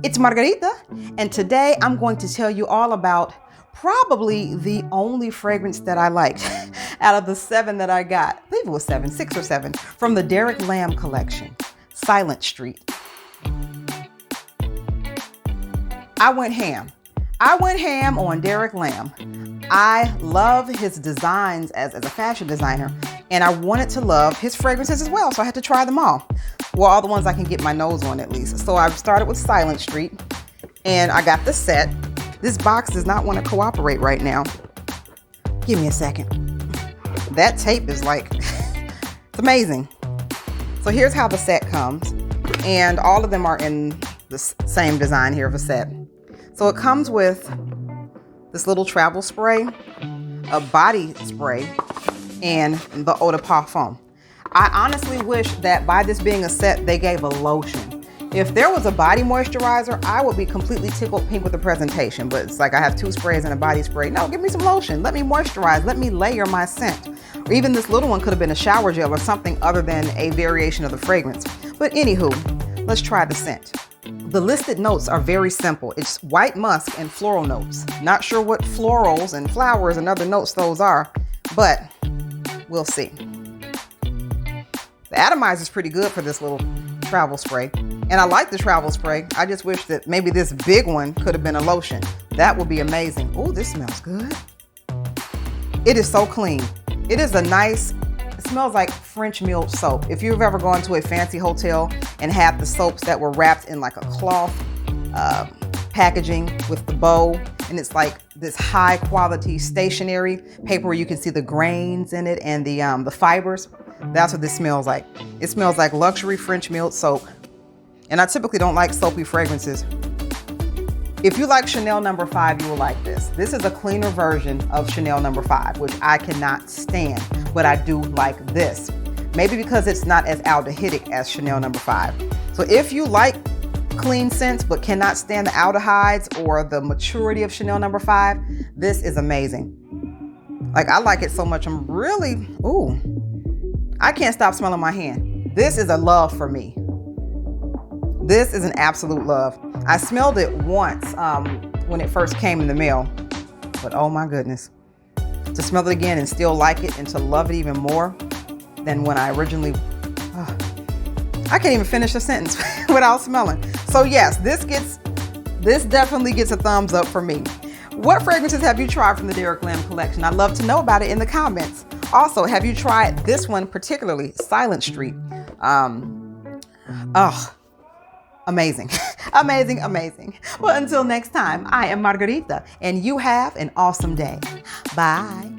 It's Margarita, and today I'm going to tell you all about probably the only fragrance that I liked out of the 7 that I got. I believe it was 7, 6 or 7, from the Derek Lam collection, Silent Street. I went ham. I went ham on Derek Lam. I love his designs as a fashion designer, and I wanted to love his fragrances as well, so I had to try them all. Well, all the ones I can get my nose on at least. So I started with Silent Street, and I got the set. This box does not want to cooperate right now. Give me a second. That tape is like, it's amazing. So here's how the set comes, and all of them are in the same design here of a set. So it comes with this little travel spray, a body spray, and the eau de parfum. I honestly wish that by this being a set, they gave a lotion. If there was a body moisturizer, I would be completely tickled pink with the presentation, but it's like I have 2 sprays and a body spray. No, give me some lotion. Let me moisturize. Let me layer my scent. Or even this little one could have been a shower gel or something other than a variation of the fragrance. But anywho, let's try the scent. The listed notes are very simple. It's white musk and floral notes. Not sure what florals and flowers and other notes those are, but we'll see. The atomizer is pretty good for this little travel spray. And I like the travel spray. I just wish that maybe this big one could have been a lotion. That would be amazing. Oh, this smells good. It is so clean. It is a nice, it smells like French milled soap. If you've ever gone to a fancy hotel and had the soaps that were wrapped in like a cloth packaging with the bow, and it's like this high quality stationery paper where you can see the grains in it and the fibers. That's what this smells like. It smells like luxury French milled soap. And I typically don't like soapy fragrances. If you like Chanel No. 5, you will like this. This is a cleaner version of Chanel No. 5, which I cannot stand, but I do like this. Maybe because it's not as aldehydic as Chanel No. 5. So if you like clean scents but cannot stand the aldehydes or the maturity of Chanel No. 5, this is amazing. Like, I like it so much. I'm really, I can't stop smelling my hand. This is a love for me. This is an absolute love. I smelled it once when it first came in the mail, but oh my goodness. To smell it again and still like it and to love it even more than when I originally, I can't even finish a sentence without smelling. So yes, this definitely gets a thumbs up for me. What fragrances have you tried from the Derek Lam collection? I'd love to know about it in the comments. Also, have you tried this one particularly, Silent Street? Amazing, amazing, amazing. Well, until next time, I am Margarita, and you have an awesome day. Bye.